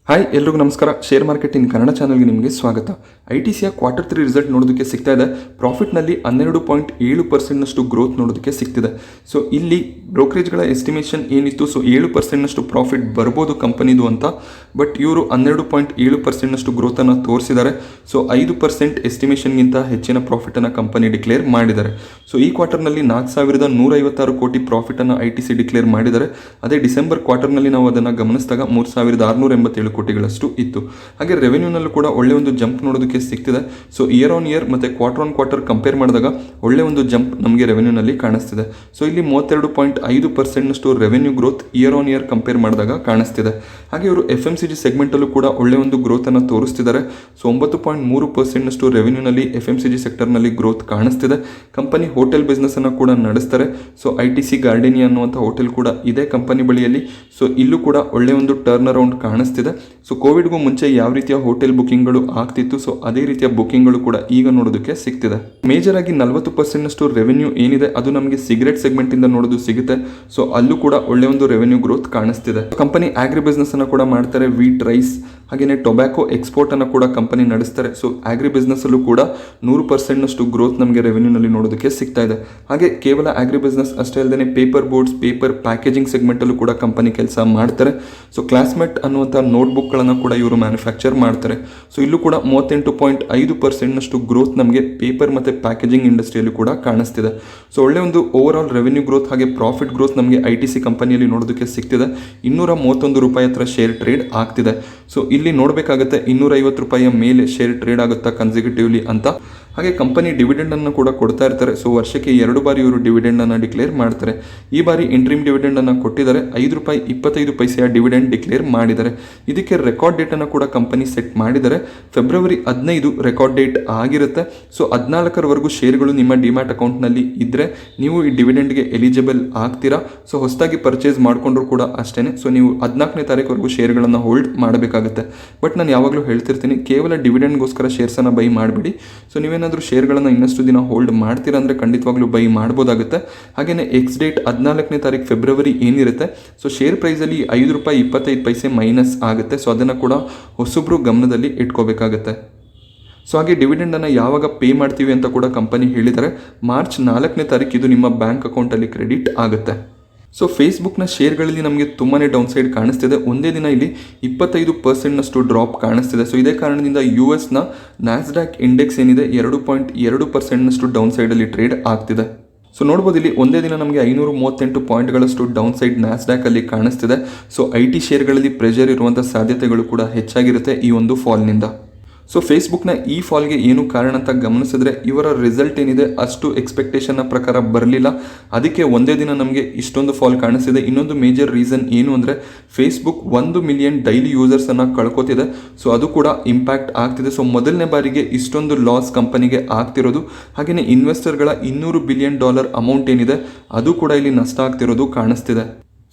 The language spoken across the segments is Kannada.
ಹಾಯ್ ಎಲ್ರಿಗೂ ನಮಸ್ಕಾರ. ಶೇರ್ ಮಾರ್ಕೆಟ್ ಇನ್ ಕನ್ನಡ ಚಾನಲ್ಗೆ ನಿಮಗೆ ಸ್ವಾಗತ. ITCಯ Q3 ರಿಸಲ್ಟ್ ನೋಡೋದಕ್ಕೆ ಸಿಗ್ತಾ ಇದೆ. ಪ್ರಾಫಿಟ್ನಲ್ಲಿ 12.7% ಗ್ರೋತ್ ನೋಡೋದಕ್ಕೆ ಸಿಗ್ತಿದೆ. ಸೊ ಇಲ್ಲಿ ಬ್ರೋಕರೇಜ್ಗಳ ಎಸ್ಟಿಮೇಷನ್ ಏನಿತ್ತು, ಸೊ 7% ಪ್ರಾಫಿಟ್ ಬರ್ಬೋದು ಕಂಪನಿದು ಅಂತ. ಬಟ್ ಇವರು 12.7% ಗ್ರೋತನ್ನು ತೋರಿಸಿದ್ದಾರೆ. ಸೊ 5% ಎಸ್ಟಿಮೇಷನ್ಗಿಂತ ಹೆಚ್ಚಿನ ಪ್ರಾಫಿಟನ್ನು ಕಂಪನಿ ಡಿಕ್ಲೇರ್ ಮಾಡಿದ್ದಾರೆ. ಸೊ ಈ ಕ್ವಾರ್ಟರ್ನಲ್ಲಿ 4,156 ಕೋಟಿ ಪ್ರಾಫಿಟನ್ನು ITC ಡಿಕ್ಲೇರ್ ಮಾಡಿದ್ದಾರೆ. ಅದೇ ಡಿಸೆಂಬರ್ ಕ್ವಾರ್ಟರ್ನಲ್ಲಿ ನಾವು ಅದನ್ನು ಗಮನಿಸಿದಾಗ 3,687 ಕೋಟಿಗಳಷ್ಟು ಇತ್ತು. ಹಾಗೆ ರೆವೆನ್ಯೂನಲ್ಲೂ ಕೂಡ ಒಳ್ಳೆ ಒಂದು ಜಂಪ್ ನೋಡೋದಕ್ಕೆ ಸಿಗ್ತಿದೆ. ಸೊ ಇಯರ್ ಆನ್ ಇಯರ್ ಮತ್ತು ಕ್ವಾರ್ಟರ್ ಆನ್ ಕ್ವಾರ್ಟರ್ ಕಂಪೇರ್ ಮಾಡಿದಾಗ ಒಳ್ಳೆ ಒಂದು ಜಂಪ್ ನಮಗೆ ರೆವೆನ್ಯೂನಲ್ಲಿ ಕಾಣಿಸ್ತಿದೆ. ಸೊ ಇಲ್ಲಿ 32.5% revenue growth year on year compare ಮಾಡಿದಾಗ ಕಾಣಿಸ್ತಿದೆ. ಹಾಗೆ ಇವರು FMCG ಸೆಗ್ಮೆಂಟಲ್ಲೂ ಕೂಡ ಒಳ್ಳೆ ಒಂದು ಗ್ರೋತನ್ನು ತೋರಿಸ್ತಿದ್ದಾರೆ. ಸೊ 9.3% ರೆವೆನ್ಯೂನಲ್ಲಿ FMCG ಸೆಕ್ಟರ್ನಲ್ಲಿ ಗ್ರೋತ್ ಕಾಣಿಸ್ತಿದೆ. ಕಂಪನಿ ಹೋಟೆಲ್ ಬಿಸ್ನೆಸ್ಸನ್ನು ಕೂಡ ನಡೆಸ್ತಾರೆ. ಸೊ ITC ಗಾರ್ಡೇನಿಯಾ ಅನ್ನುವಂಥ ಹೋಟೆಲ್ ಕೂಡ ಇದೆ ಕಂಪನಿ ಬಳಿಯಲ್ಲಿ. ಸೊ ಇಲ್ಲೂ ಕೂಡ ಒಳ್ಳೆ ಒಂದು ಟರ್ನ್ ಅರೌಂಡ್ ಕಾಣಿಸ್ತಿದೆ. ಸೊ ಕೋವಿಡ್ಗೂ ಮುಂಚೆ ಯಾವ ರೀತಿಯ ಹೋಟೆಲ್ ಬುಕಿಂಗ್ಗಳು ಆಗ್ತಿತ್ತು, ಸೊ ಅದೇ ರೀತಿಯ ಬುಕಿಂಗ್ಗಳು ಕೂಡ ಈಗ ನೋಡೋದಕ್ಕೆ ಸಿಗ್ತಿದೆ. ಮೇಜರ್ ಆಗಿ 40% ರೆವೆನ್ಯೂ ಏನಿದೆ ಅದು ನಮಗೆ ಸಿಗರೆಟ್ ಸೆಗ್ಮೆಂಟ್ ಇಂದ ನೋಡೋದು ಸಿಗುತ್ತೆ. ಸೊ ಅಲ್ಲೂ ಕೂಡ ಒಳ್ಳೆ ಒಂದು ರೆವೆನ್ಯೂ ಗ್ರೋತ್ ಕಾಣಿಸ್ತಿದೆ. ಕಂಪನಿ ಆಗ್ರಿ ಬಿಸ್ನೆಸ್ ಅನ್ನು ಕೂಡ ಮಾಡ್ತಾರೆ. ವೀಟ್, ರೈಸ್ ಹಾಗೆಯೇ ಟೊಬ್ಯಾಕೋ ಎಕ್ಸ್ಪೋರ್ಟ್ ಅನ್ನು ಕೂಡ ಕಂಪನಿ ನಡೆಸ್ತಾರೆ. ಸೊ ಆಗ್ರಿ ಬಿಸ್ನೆಸ್ ಅಲ್ಲೂ ಕೂಡ 100% ಗ್ರೋತ್ ನಮಗೆ ರೆವೆನ್ಯೂನಲ್ಲಿ ನೋಡೋದಕ್ಕೆ ಸಿಗ್ತಾ ಇದೆ. ಹಾಗೆ ಕೇವಲ ಆಗ್ರಿ ಬಿಸ್ನೆಸ್ ಅಷ್ಟೇ ಅಲ್ಲದೆ paper boards, paper packaging segment ಅಲ್ಲೂ ಕೂಡ ಕಂಪನಿ ಕೆಲಸ ಮಾಡ್ತಾರೆ. ಸೊ ಕ್ಲಾಸ್ಮೇಟ್ ಅನ್ನುವಂಥ ನೋಟ್ಬುಕ್ಗಳನ್ನು ಕೂಡ ಇವರು ಮ್ಯಾನುಫ್ಯಾಕ್ಚರ್ ಮಾಡ್ತಾರೆ. ಸೊ ಇಲ್ಲೂ ಕೂಡ 38.5% ಗ್ರೋತ್ ನಮಗೆ ಪೇಪರ್ ಮತ್ತು ಪ್ಯಾಕೇಜಿಂಗ್ ಇಂಡಸ್ಟ್ರಿಯಲ್ಲೂ ಕೂಡ ಕಾಣಿಸ್ತಿದೆ. ಸೊ ಒಳ್ಳೆ ಒಂದು ಓವರ್ ಆಲ್ ರೆವೆನ್ಯೂ ಗ್ರೋತ್ ಹಾಗೆ ಪ್ರಾಫಿಟ್ ಗ್ರೋತ್ ನಮಗೆ ITC ಕಂಪನಿಯಲ್ಲಿ ನೋಡೋದಕ್ಕೆ ಸಿಗ್ತಿದೆ. 231 ರೂಪಾಯಿ ಹತ್ರ ಶೇರ್ ಟ್ರೇಡ್ ಆಗ್ತಿದೆ. ಸೊ ಇಲ್ಲಿ ನೋಡಬೇಕಾಗುತ್ತೆ 250 ರೂಪಾಯಿಯ ಮೇಲೆ ಶೇರ್ ಟ್ರೇಡ್ ಆಗುತ್ತಾ ಕನ್ಸಿಕ್ಯೂಟಿವ್ಲಿ ಅಂತ. ಹಾಗೆ ಕಂಪನಿ ಡಿವಿಡೆಂಡ್ ಅನ್ನು ಕೂಡ ಕೊಡ್ತಾ ಇರ್ತಾರೆ. ಸೊ ವರ್ಷಕ್ಕೆ 2 ಬಾರಿ ಇವರು ಡಿವಿಡೆಂಡ್ ಅನ್ನು ಡಿಕ್ಲೇರ್ ಮಾಡ್ತಾರೆ. ಈ ಬಾರಿ ಇಂಟ್ರೀಮ್ ಡಿವಿಡೆಂಡ್ ಅನ್ನು ಕೊಟ್ಟಿದ್ದಾರೆ. ₹5.25 ಡಿವಿಡೆಂಡ್ ಡಿಕ್ಲೇರ್ ಮಾಡಿದ್ದಾರೆ. ಇದಕ್ಕೆ ರೆಕಾರ್ಡ್ ಡೇಟ್ ಅನ್ನು ಕೂಡ ಕಂಪನಿ ಸೆಟ್ ಮಾಡಿದ್ದಾರೆ. ಫೆಬ್ರವರಿ 15 ರೆಕಾರ್ಡ್ ಡೇಟ್ ಆಗಿರುತ್ತೆ. ಸೊ 14ರವರೆಗೂ ಶೇರ್ಗಳು ನಿಮ್ಮ ಡಿಮ್ಯಾಟ್ ಅಕೌಂಟ್ನಲ್ಲಿ ಇದ್ದರೆ ನೀವು ಈ ಡಿವಿಡೆಂಡ್ಗೆ ಎಲಿಜಿಬಲ್ ಆಗ್ತೀರಾ. ಸೊ ಹೊಸದಾಗಿ ಪರ್ಚೇಸ್ ಮಾಡಿಕೊಂಡ್ರು ಕೂಡ ಅಷ್ಟೇ. ಸೊ ನೀವು 14ನೇ ತಾರೀಕುವರೆಗೂ ಶೇರ್ಗಳನ್ನು ಹೋಲ್ಡ್ ಮಾಡಬೇಕಾಗುತ್ತೆ. ಬಟ್ ನಾನು ಯಾವಾಗಲೂ ಹೇಳ್ತಿರ್ತೀನಿ, ಕೇವಲ ಡಿವಿಡೆಂಡ್ಗೋಸ್ಕರ ಶೇರ್ಸನ್ನು ಬೈ ಮಾಡಬೇಡಿ. ಸೊ ನೀವೇನಾದರೂ ಶೇರ್ಗಳನ್ನು ಇನ್ನಷ್ಟು ದಿನ ಹೋಲ್ಡ್ ಮಾಡ್ತೀರಾ ಅಂದರೆ ಖಂಡಿತವಾಗ್ಲೂ ಬೈ ಮಾಡ್ಬೋದಾಗುತ್ತೆ. ಹಾಗೆಯೇ ಎಕ್ಸ್ ಡೇಟ್ 14ನೇ ತಾರೀಕು ಫೆಬ್ರವರಿ ಏನಿರುತ್ತೆ, ಸೊ ಶೇರ್ ಪ್ರೈಸಲ್ಲಿ ₹5.25 ಮೈನಸ್ ಆಗುತ್ತೆ. ಸೊ ಅದನ್ನು ಕೂಡ ಹೊಸಬ್ರು ಗಮನದಲ್ಲಿ ಇಟ್ಕೋಬೇಕಾಗುತ್ತೆ. ಸೊ ಹಾಗೆ ಡಿವಿಡೆಂಡನ್ನು ಯಾವಾಗ ಪೇ ಮಾಡ್ತೀವಿ ಅಂತ ಕೂಡ ಕಂಪನಿ ಹೇಳಿದ್ದಾರೆ. ಮಾರ್ಚ್ 4ನೇ ತಾರೀಕು ಇದು ನಿಮ್ಮ ಬ್ಯಾಂಕ್ ಅಕೌಂಟಲ್ಲಿ ಕ್ರೆಡಿಟ್ ಆಗುತ್ತೆ. ಸೊ ಫೇಸ್ಬುಕ್ನ ಶೇರ್ಗಳಲ್ಲಿ ನಮಗೆ ತುಂಬಾ ಡೌನ್ ಸೈಡ್ ಕಾಣಿಸ್ತಿದೆ. ಒಂದೇ ದಿನ ಇಲ್ಲಿ 25% ಡ್ರಾಪ್ ಕಾಣಿಸ್ತಿದೆ. ಸೊ ಇದೇ ಕಾರಣದಿಂದ US ನ್ಯಾಸ್ಡ್ಯಾಕ್ ಇಂಡೆಕ್ಸ್ ಏನಿದೆ 2.2% ಡೌನ್ ಸೈಡಲ್ಲಿ ಟ್ರೇಡ್ ಆಗ್ತಿದೆ. ಸೊ ನೋಡ್ಬೋದು ಇಲ್ಲಿ ಒಂದೇ ದಿನ ನಮಗೆ 538 ಪಾಯಿಂಟ್ಗಳಷ್ಟು ಡೌನ್ ಸೈಡ್ ನ್ಯಾಸ್ಡ್ಯಾಕಲ್ಲಿ ಕಾಣಿಸ್ತಿದೆ. ಸೊ IT ಶೇರ್ಗಳಲ್ಲಿ ಪ್ರೆಷರ್ ಇರುವಂಥ ಸಾಧ್ಯತೆಗಳು ಕೂಡ ಹೆಚ್ಚಾಗಿರುತ್ತೆ ಈ ಒಂದು ಫಾಲ್ನಿಂದ. ಸೊ ಫೇಸ್ಬುಕ್ನ ಈ ಫಾಲ್ಗೆ ಏನು ಕಾರಣ ಅಂತ ಗಮನಿಸಿದ್ರೆ, ಇವರ ರಿಸಲ್ಟ್ ಏನಿದೆ ಅಷ್ಟು ಎಕ್ಸ್ಪೆಕ್ಟೇಷನ್ನ ಪ್ರಕಾರ ಬರಲಿಲ್ಲ. ಅದಕ್ಕೆ ಒಂದೇ ದಿನ ನಮಗೆ ಇಷ್ಟೊಂದು ಫಾಲ್ ಕಾಣಿಸ್ತಿದೆ. ಇನ್ನೊಂದು ಮೇಜರ್ ರೀಸನ್ ಏನು ಅಂದರೆ, ಫೇಸ್ಬುಕ್ 1 ಮಿಲಿಯನ್ ಡೈಲಿ ಯೂಸರ್ಸನ್ನು ಕಳ್ಕೊತಿದೆ. ಸೊ ಅದು ಕೂಡ ಇಂಪ್ಯಾಕ್ಟ್ ಆಗ್ತಿದೆ. ಸೊ ಮೊದಲನೇ ಬಾರಿಗೆ ಇಷ್ಟೊಂದು ಲಾಸ್ ಕಂಪನಿಗೆ ಆಗ್ತಿರೋದು. ಹಾಗೆಯೇ ಇನ್ವೆಸ್ಟರ್ಗಳ $200 ಬಿಲಿಯನ್ ಅಮೌಂಟ್ ಏನಿದೆ ಅದು ಕೂಡ ಇಲ್ಲಿ ನಷ್ಟ ಆಗ್ತಿರೋದು ಕಾಣಿಸ್ತಿದೆ.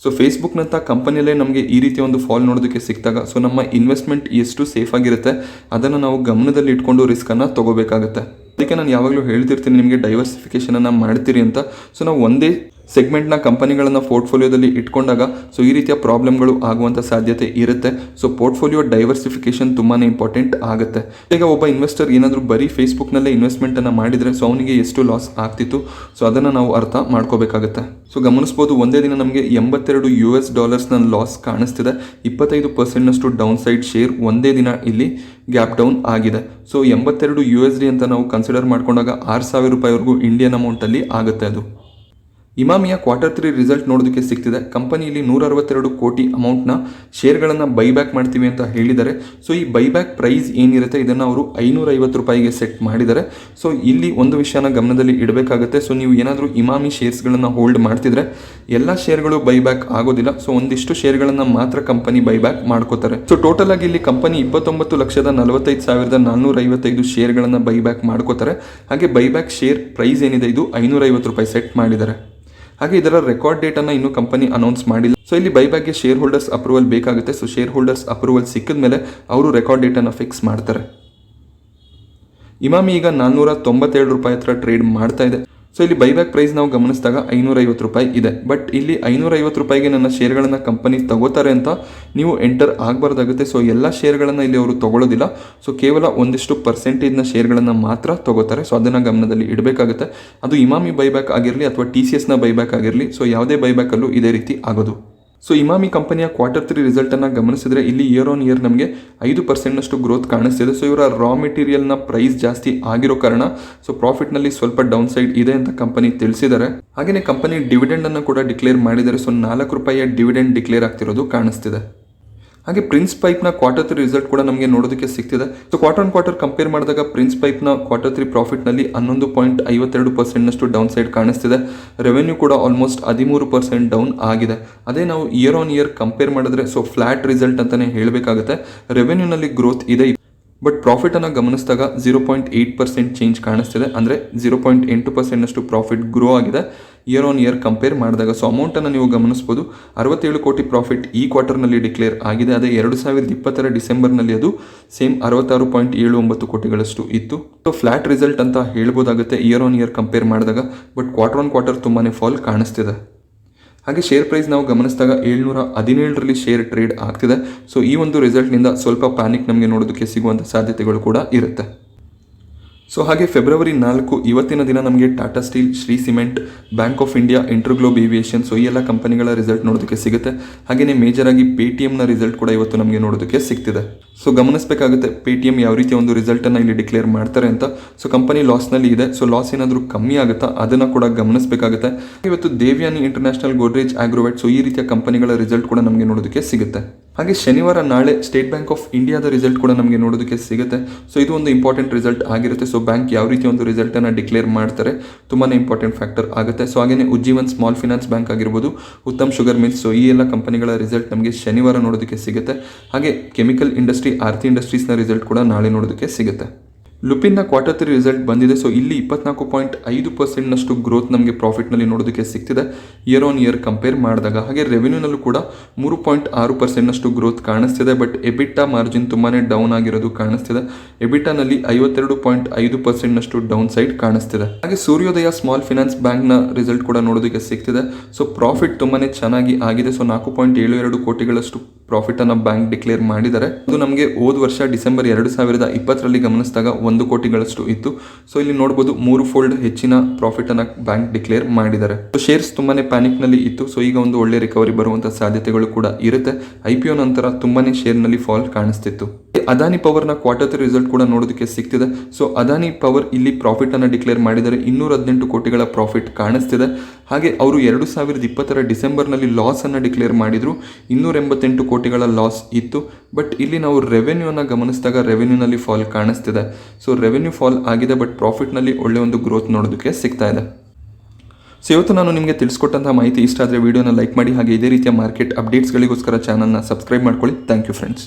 ಸೊ ಫೇಸ್ಬುಕ್ನಂಥ ಕಂಪನಿಯಲ್ಲೇ ನಮಗೆ ಈ ರೀತಿಯ ಒಂದು ಫಾಲ್ ನೋಡೋದಕ್ಕೆ ಸಿಕ್ಕಿದಾಗ ಸೊ ನಮ್ಮ ಇನ್ವೆಸ್ಟ್ಮೆಂಟ್ ಎಷ್ಟು ಸೇಫ್ ಆಗಿರುತ್ತೆ ಅದನ್ನು ನಾವು ಗಮನದಲ್ಲಿ ಇಟ್ಕೊಂಡು ರಿಸ್ಕನ್ನು ತೊಗೋಬೇಕಾಗುತ್ತೆ. ಅದಕ್ಕೆ ನಾನು ಯಾವಾಗಲೂ ಹೇಳ್ತಿರ್ತೀನಿ ನಿಮಗೆ ಡೈವರ್ಸಿಫಿಕೇಷನನ್ನು ಮಾಡ್ತೀರಿ ಅಂತ. ಸೊ ನಾವು ಒಂದೇ ಸೆಗ್ಮೆಂಟ್ನ ಕಂಪನಿಗಳನ್ನು ಪೋರ್ಟ್ಫೋಲಿಯೋದಲ್ಲಿ ಇಟ್ಕೊಂಡಾಗ ಸೊ ಈ ರೀತಿಯ ಪ್ರಾಬ್ಲಮ್ಗಳು ಆಗುವಂಥ ಸಾಧ್ಯತೆ ಇರುತ್ತೆ. ಸೊ ಪೋರ್ಟ್ಫೋಲಿಯೋ ಡೈವರ್ಸಿಫಿಕೇಷನ್ ತುಂಬಾ ಇಂಪಾರ್ಟೆಂಟ್ ಆಗುತ್ತೆ. ಈಗ ಒಬ್ಬ ಇನ್ವೆಸ್ಟರ್ ಏನಾದರೂ ಬರೀ ಫೇಸ್ಬುಕ್ನಲ್ಲೇ ಇನ್ವೆಸ್ಟ್ಮೆಂಟನ್ನು ಮಾಡಿದರೆ ಸೊ ಅವನಿಗೆ ಎಷ್ಟು ಲಾಸ್ ಆಗ್ತಿತ್ತು, ಸೊ ಅದನ್ನು ನಾವು ಅರ್ಥ ಮಾಡ್ಕೋಬೇಕಾಗುತ್ತೆ. ಸೊ ಗಮನಿಸ್ಬೋದು ಒಂದೇ ದಿನ ನಮಗೆ $82 ಲಾಸ್ ಕಾಣಿಸ್ತಿದೆ. 25% ಡೌನ್ ಸೈಡ್ ಶೇರ್ ಒಂದೇ ದಿನ ಇಲ್ಲಿ ಗ್ಯಾಪ್ ಡೌನ್ ಆಗಿದೆ. ಸೊ $82 ಅಂತ ನಾವು ಕನ್ಸಿಡರ್ ಮಾಡ್ಕೊಂಡಾಗ ₹6,000ವರೆಗೂ ಇಂಡಿಯನ್ ಅಮೌಂಟಲ್ಲಿ ಆಗುತ್ತೆ ಅದು. ಇಮಾಮಿಯ Q3 ರಿಸಲ್ಟ್ ನೋಡೋದಕ್ಕೆ ಸಿಗ್ತಿದೆ. ಕಂಪನಿಯಲ್ಲಿ 162 ಕೋಟಿ ಅಮೌಂಟ್ನ ಶೇರ್ಗಳನ್ನು ಬೈಬ್ಯಾಕ್ ಮಾಡ್ತೀವಿ ಅಂತ ಹೇಳಿದ್ದಾರೆ. ಸೊ ಈ ಬೈಬ್ಯಾಕ್ ಪ್ರೈಸ್ ಏನಿರುತ್ತೆ ಇದನ್ನು ಅವರು ₹550 ಸೆಟ್ ಮಾಡಿದ್ದಾರೆ. ಸೊ ಇಲ್ಲಿ ಒಂದು ವಿಷಯನ ಗಮನದಲ್ಲಿ ಇಡಬೇಕಾಗುತ್ತೆ. ಸೊ ನೀವು ಏನಾದರೂ ಇಮಾಮಿ ಶೇರ್ಸ್ಗಳನ್ನು ಹೋಲ್ಡ್ ಮಾಡ್ತಿದ್ರೆ ಎಲ್ಲ ಶೇರ್ಗಳು ಬೈಬ್ಯಾಕ್ ಆಗೋದಿಲ್ಲ. ಸೊ ಒಂದಿಷ್ಟು ಶೇರ್ಗಳನ್ನು ಮಾತ್ರ ಕಂಪನಿ ಬೈಬ್ಯಾಕ್ ಮಾಡ್ಕೋತಾರೆ. ಸೊ ಟೋಟಲ್ ಆಗಿ ಇಲ್ಲಿ ಕಂಪನಿ 29,45,455 ಶೇರ್ಗಳನ್ನು ಬೈಬ್ಯಾಕ್ ಮಾಡ್ಕೋತಾರೆ. ಹಾಗೆ ಬೈಬ್ಯಾಕ್ ಶೇರ್ ಪ್ರೈಸ್ ಏನಿದೆ ಇದು ₹550 ಸೆಟ್ ಮಾಡಿದ್ದಾರೆ. ಹಾಗೆ ಇದರ ರೆಕಾರ್ಡ್ ಡೇಟನ್ನು ಇನ್ನೂ ಕಂಪನಿ ಅನೌನ್ಸ್ ಮಾಡಿಲ್ಲ. ಸೊ ಇಲ್ಲಿ ಬೈಬ್ಯಾಕ್ಗೆ ಶೇರ್ ಹೋಲ್ಡರ್ಸ್ ಅಪ್ರೂವಲ್ ಬೇಕಾಗುತ್ತೆ. ಸೊ ಶೇರ್ ಹೋಲ್ಡರ್ಸ್ ಅಪ್ರೂವಲ್ ಸಿಕ್ಕಿದ ಮೇಲೆ ಅವರು ರೆಕಾರ್ಡ್ ಡೇಟನ್ನು ಫಿಕ್ಸ್ ಮಾಡ್ತಾರೆ. ಇಮಾಮಿ ಈಗ ₹497 ಹತ್ರ ಟ್ರೇಡ್ ಮಾಡ್ತಾ ಇದೆ. ಸೊ ಇಲ್ಲಿ ಬೈಬ್ಯಾಕ್ ಪ್ರೈಸ್ ನಾವು ಗಮನಿಸಿದಾಗ 550 ರೂಪಾಯಿ ಇದೆ. ಬಟ್ ಇಲ್ಲಿ 550 ರೂಪಾಯಿಗೆ ನನ್ನ ಶೇರ್ಗಳನ್ನು ಕಂಪನಿ ತಗೋತಾರೆ ಅಂತ ನೀವು ಎಂಟರ್ ಆಗಬಾರ್ದಾಗುತ್ತೆ. ಸೊ ಎಲ್ಲ ಶೇರ್ಗಳನ್ನು ಇಲ್ಲಿ ಅವರು ತಗೊಳ್ಳೋದಿಲ್ಲ. ಸೊ ಕೇವಲ ಒಂದಿಷ್ಟು ಪರ್ಸೆಂಟೇಜ್ನ ಶೇರ್ಗಳನ್ನು ಮಾತ್ರ ತಗೋತಾರೆ. ಸೊ ಅದನ್ನು ಗಮನದಲ್ಲಿ ಇಡಬೇಕಾಗುತ್ತೆ. ಅದು ಇಮಾಮಿ ಬೈಬ್ಯಾಕ್ ಆಗಿರಲಿ ಅಥವಾ TCSನ ಬೈಬ್ಯಾಕ್ ಆಗಿರಲಿ, ಸೊ ಯಾವುದೇ ಬೈಬ್ಯಾಕಲ್ಲೂ ಇದೇ ರೀತಿ ಆಗೋದು. ಸೊ ಇಮಾಮಿ ಕಂಪನಿಯ Q3 ರಿಸಲ್ಟನ್ನು ಗಮನಿಸಿದರೆ ಇಲ್ಲಿ ಇಯರ್ ಆನ್ ಇಯರ್ ನಮಗೆ 5% ಗ್ರೋತ್ ಕಾಣಿಸ್ತಿದೆ. ಸೊ ಇವರ ರಾ ಮೆಟೀರಿಯಲ್ನ ಪ್ರೈಸ್ ಜಾಸ್ತಿ ಆಗಿರೋ ಕಾರಣ ಸೊ ಪ್ರಾಫಿಟ್ನಲ್ಲಿ ಸ್ವಲ್ಪ ಡೌನ್ ಸೈಡ್ ಇದೆ ಅಂತ ಕಂಪನಿ ತಿಳಿಸಿದ್ದಾರೆ. ಹಾಗೆಯೇ ಕಂಪನಿ ಡಿವಿಡೆಂಡನ್ನು ಕೂಡ ಡಿಕ್ಲೇರ್ ಮಾಡಿದ್ದಾರೆ. ಸೊ 4 ರೂಪಾಯಿಯ ಡಿವಿಡೆಂಡ್ ಡಿಕ್ಲೇರ್ ಆಗ್ತಿರೋದು ಕಾಣಿಸ್ತಿದೆ. ಹಾಗೆ ಪ್ರಿನ್ಸ್ ಪೈಪ್ನ Q3 ರಿಸಲ್ಟ್ ಕೂಡ ನಮಗೆ ನೋಡೋದಕ್ಕೆ ಸಿಗ್ತಿದೆ. ಸೊ ಕ್ವಾರ್ಟರ್ ಕಂಪೇರ್ ಮಾಡಿದಾಗ ಪ್ರಿನ್ಸ್ ಪೈಪ್ನ Q3 ಪ್ರಾಫಿಟ್ನಲ್ಲಿ 11.52% ಡೌನ್ ಸೈಡ್ ಕಾಣಿಸ್ತಿದೆ. ರೆವೆನ್ಯೂ ಕೂಡ ಆಲ್ಮೋಸ್ಟ್ 13% ಡೌನ್ ಆಗಿದೆ. ಅದೇ ನಾವು ಇಯರ್ ಆನ್ ಇಯರ್ ಕಂಪೇರ್ ಮಾಡಿದ್ರೆ ಸೊ ಫ್ಲಾಟ್ ರಿಸಲ್ಟ್ ಅಂತಲೇ ಹೇಳಬೇಕಾಗುತ್ತೆ. ರೆವೆನ್ಯೂನಲ್ಲಿ ಗ್ರೋತ್ ಇದೆ, ಬಟ್ ಪ್ರಾಫಿಟನ್ನು ಗಮನಿಸಿದಾಗ 0.8% ಚೇಂಜ್ ಕಾಣಿಸ್ತಿದೆ. ಅಂದರೆ 0.8% ಪ್ರಾಫಿಟ್ ಗ್ರೋ ಆಗಿದೆ ಇಯರ್ ಆನ್ ಇಯರ್ ಕಂಪೇರ್ ಮಾಡಿದಾಗ. ಸೊ ಅಮೌಂಟನ್ನು ನೀವು ಗಮನಿಸ್ಬೋದು. 67 ಕೋಟಿ ಪ್ರಾಫಿಟ್ ಈ ಕ್ವಾರ್ಟರ್ನಲ್ಲಿ ಡಿಕ್ಲೇರ್ ಆಗಿದೆ. ಅದೇ 2020 ಡಿಸೆಂಬರ್ನಲ್ಲಿ ಅದು ಸೇಮ್ 66.79 ಕೋಟಿಗಳಷ್ಟು ಇತ್ತು. ಸೊ ಫ್ಲಾಟ್ ರಿಸಲ್ಟ್ ಅಂತ ಹೇಳ್ಬೋದಾಗುತ್ತೆ ಇಯರ್ ಆನ್ ಇಯರ್ ಕಂಪೇರ್ ಮಾಡಿದಾಗ. ಬಟ್ ಕ್ವಾರ್ಟರ್ ತುಂಬಾ ಫಾಲ್ ಕಾಣಿಸ್ತಿದೆ. ಹಾಗೆ ಶೇರ್ ಪ್ರೈಸ್ ನಾವು ಗಮನಿಸಿದಾಗ 717ರಲ್ಲಿ ಶೇರ್ ಟ್ರೇಡ್ ಆಗ್ತಿದೆ. ಸೊ ಈ ಒಂದು ರಿಸಲ್ಟ್ನಿಂದ ಸ್ವಲ್ಪ ಪ್ಯಾನಿಕ್ ನಮಗೆ ನೋಡೋದಕ್ಕೆ ಸಿಗುವಂಥ ಸಾಧ್ಯತೆಗಳು ಕೂಡ ಇರುತ್ತೆ. ಸೊ ಹಾಗೆ ಫೆಬ್ರವರಿ 4 ಇವತ್ತಿನ ದಿನ ನಮಗೆ Tata steel, Shri cement, bank of India, InterGlobe aviation, so ಈ ಎಲ್ಲ ಕಂಪನಿಗಳ ರಿಸಲ್ಟ್ ನೋಡೋದಕ್ಕೆ ಸಿಗುತ್ತೆ. ಹಾಗೆಯೇ ಮೇಜರಾಗಿ ಪೇಟಿಎಂನ ರಿಸಲ್ಟ್ ಕೂಡ ಇವತ್ತು ನಮಗೆ ನೋಡೋದಕ್ಕೆ ಸಿಗ್ತಿದೆ. ಸೊ ಗಮನಿಸಬೇಕಾಗುತ್ತೆ ಪೇಟಿಎಂ ಯಾವ ರೀತಿಯ ಒಂದು ರಿಸಲ್ಟನ್ನು ಇಲ್ಲಿ ಡಿಕ್ಲೇರ್ ಮಾಡ್ತಾರೆ ಅಂತ. ಸೊ ಕಂಪನಿ ಲಾಸ್ನಲ್ಲಿ ಇದೆ. ಸೊ ಲಾಸ್ ಏನಾದರೂ ಕಮ್ಮಿ ಆಗುತ್ತಾ ಅದನ್ನು ಕೂಡ ಗಮನಿಸಬೇಕಾಗುತ್ತೆ. ಇವತ್ತು Devyani international, Godrej Agrovet, so ಈ ರೀತಿಯ ಕಂಪನಿಗಳ ರಿಸಲ್ಟ್ ಕೂಡ ನಮಗೆ ನೋಡೋದಕ್ಕೆ ಸಿಗುತ್ತೆ. ಹಾಗೆ ಶನಿವಾರ ನಾಳೆ ಸ್ಟೇಟ್ ಬ್ಯಾಂಕ್ ಆಫ್ ಇಂಡಿಯಾದ ರಿಸಲ್ಟ್ ಕೂಡ ನಮಗೆ ನೋಡೋದಕ್ಕೆ ಸಿಗುತ್ತೆ. ಸೊ ಇದು ಒಂದು ಇಂಪಾರ್ಟೆಂಟ್ ರಿಸಲ್ಟ್ ಆಗಿರುತ್ತೆ. ಸೊ ಬ್ಯಾಂಕ್ ಯಾವ ರೀತಿ ಒಂದು ರಿಸಲ್ಟನ್ನು ಡಿಕ್ಲೇರ್ ಮಾಡ್ತಾರೆ ತುಂಬಾ ಇಂಪಾರ್ಟೆಂಟ್ ಫ್ಯಾಕ್ಟರ್ ಆಗುತ್ತೆ. ಸೊ ಹಾಗೆಯೇ ಉಜ್ಜೀವನ್ ಸ್ಮಾಲ್ ಫಿನಾನ್ಸ್ ಬ್ಯಾಂಕ್ ಆಗಿರ್ಬೋದು, ಉತ್ತಮ್ ಶುಗರ್ ಮಿಲ್ಸ್, ಸೊ ಈ ಎಲ್ಲ ಕಂಪನಿಗಳ ರಿಸಲ್ಟ್ ನಮಗೆ ಶನಿವಾರ ನೋಡೋದಕ್ಕೆ ಸಿಗುತ್ತೆ. ಹಾಗೆ ಕೆಮಿಕಲ್ ಇಂಡಸ್ಟ್ರಿ, ಆರ್ತಿ ಇಂಡಸ್ಟ್ರೀಸ್ನ ರಿಸಲ್ಟ್ ಕೂಡ ನಾಳೆ ನೋಡೋದಕ್ಕೆ ಸಿಗುತ್ತೆ. ಲುಪಿನ್ನ Q3 ರಿಸಲ್ಟ್ ಬಂದಿದೆ. ಸೊ ಇಲ್ಲಿ 24.5% ಗ್ರೋತ್ ನಮಗೆ ಪ್ರಾಫಿಟ್ನಲ್ಲಿ ನೋಡೋದಕ್ಕೆ ಸಿಗ್ತಿದೆ ಇಯರ್ ಆನ್ ಇಯರ್ ಕಂಪೇರ್ ಮಾಡಿದಾಗ. ಹಾಗೆ ರೆವೆನ್ಯೂನಲ್ಲೂ ಕೂಡ 3.6% ಗ್ರೋತ್ ಕಾಣಿಸ್ತಿದೆ. ಬಟ್ ಎಬಿಟಾ ಮಾರ್ಜಿನ್ ತುಂಬಾ ಡೌನ್ ಆಗಿರೋದು ಕಾಣಿಸ್ತಿದೆ. ಎಬಿಟಾನಲ್ಲಿ 52.5% ಡೌನ್ ಸೈಡ್ ಕಾಣಿಸ್ತಿದೆ. ಹಾಗೆ ಸೂರ್ಯೋದಯ ಸ್ಮಾಲ್ ಫಿನಾನ್ಸ್ ಬ್ಯಾಂಕ್ನ ರಿಸಲ್ಟ್ ಕೂಡ ನೋಡೋದಕ್ಕೆ ಸಿಗ್ತಿದೆ. ಸೊ ಪ್ರಾಫಿಟ್ ತುಂಬಾ ಚೆನ್ನಾಗಿ ಆಗಿದೆ. ಸೊ 4.72 ಕೋಟಿಗಳಷ್ಟು ಪ್ರಾಫಿಟನ್ನು ಬ್ಯಾಂಕ್ ಡಿಕ್ಲೇರ್ ಮಾಡಿದ್ದಾರೆ. ಅದು ನಮಗೆ ಹೋದ ವರ್ಷ ಡಿಸೆಂಬರ್ 2020ರಲ್ಲಿ ಗಮನಿಸಿದಾಗ 1 ಕೋಟಿಗಳಷ್ಟು ಇತ್ತು. ಸೊ ಇಲ್ಲಿ ನೋಡಬಹುದು 3 ಫೋಲ್ಡ್ ಹೆಚ್ಚಿನ ಪ್ರಾಫಿಟ್ ಅನ್ನ ಬ್ಯಾಂಕ್ ಡಿಕ್ಲೇರ್ ಮಾಡಿದ್ದಾರೆ. ಶೇರ್ಸ್ ತುಂಬಾನೇ ಪ್ಯಾನಿಕ್ ನಲ್ಲಿ ಇತ್ತು. ಸೊ ಈಗ ಒಂದು ಒಳ್ಳೆ ರಿಕವರಿ ಬರುವಂತ ಸಾಧ್ಯತೆಗಳು ಕೂಡ ಇರುತ್ತೆ. IPO ನಂತರ ತುಂಬಾನೇ ಶೇರ್ ನಲ್ಲಿ ಫಾಲ್ ಕಾಣಿಸ್ತಿತ್ತು. ಅದಾನಿ ಪವರ್ನ Q3 ರಿಸಲ್ಟ್ ಕೂಡ ನೋಡೋದಕ್ಕೆ ಸಿಗ್ತಿದೆ. ಸೊ ಅದಾನಿ ಪವರ್ ಇಲ್ಲಿ ಪ್ರಾಫಿಟ್ ಅನ್ನು ಡಿಕ್ಲೇರ್ ಮಾಡಿದರೆ 218 ಕೋಟಿಗಳ ಪ್ರಾಫಿಟ್ ಕಾಣಿಸ್ತಿದೆ. ಹಾಗೆ ಅವರು 2020 ಡಿಸೆಂಬರ್ನಲ್ಲಿ ಲಾಸ್ ಅನ್ನು ಡಿಕ್ಲೇರ್ ಮಾಡಿದ್ರು. 288 ಕೋಟಿಗಳ ಲಾಸ್ ಇತ್ತು. ಬಟ್ ಇಲ್ಲಿ ನಾವು ರೆವೆನ್ಯೂನ ಗಮನಿಸಿದಾಗ ರೆವೆನ್ಯೂನಲ್ಲಿ ಫಾಲ್ ಕಾಣಿಸ್ತಿದೆ. ಸೊ ರೆವೆನ್ಯೂ ಫಾಲ್ ಆಗಿದೆ, ಬಟ್ ಪ್ರಾಫಿಟ್ನಲ್ಲಿ ಒಳ್ಳೆ ಒಂದು ಗ್ರೋತ್ ನೋಡೋದಕ್ಕೆ ಸಿಗ್ತಾ ಇದೆ. ಸೊ ಇವತ್ತು ನಾನು ನಿಮಗೆ ತಿಳಿಸ್ಕೊಟ್ಟಂತಹ ಮಾಹಿತಿ ಇಷ್ಟ ಆದರೆ ವಿಡಿಯೋನ ಲೈಕ್ ಮಾಡಿ. ಹಾಗೆ ಇದೇ ರೀತಿಯ ಮಾರ್ಕೆಟ್ ಅಪ್ಡೇಟ್ಸ್ಗಳಿಗೋಸ್ಕರ ಚಾನಲ್ನ ಸಬ್ಸ್ಕ್ರೈಬ್ ಮಾಡ್ಕೊಳ್ಳಿ. Thank you friends.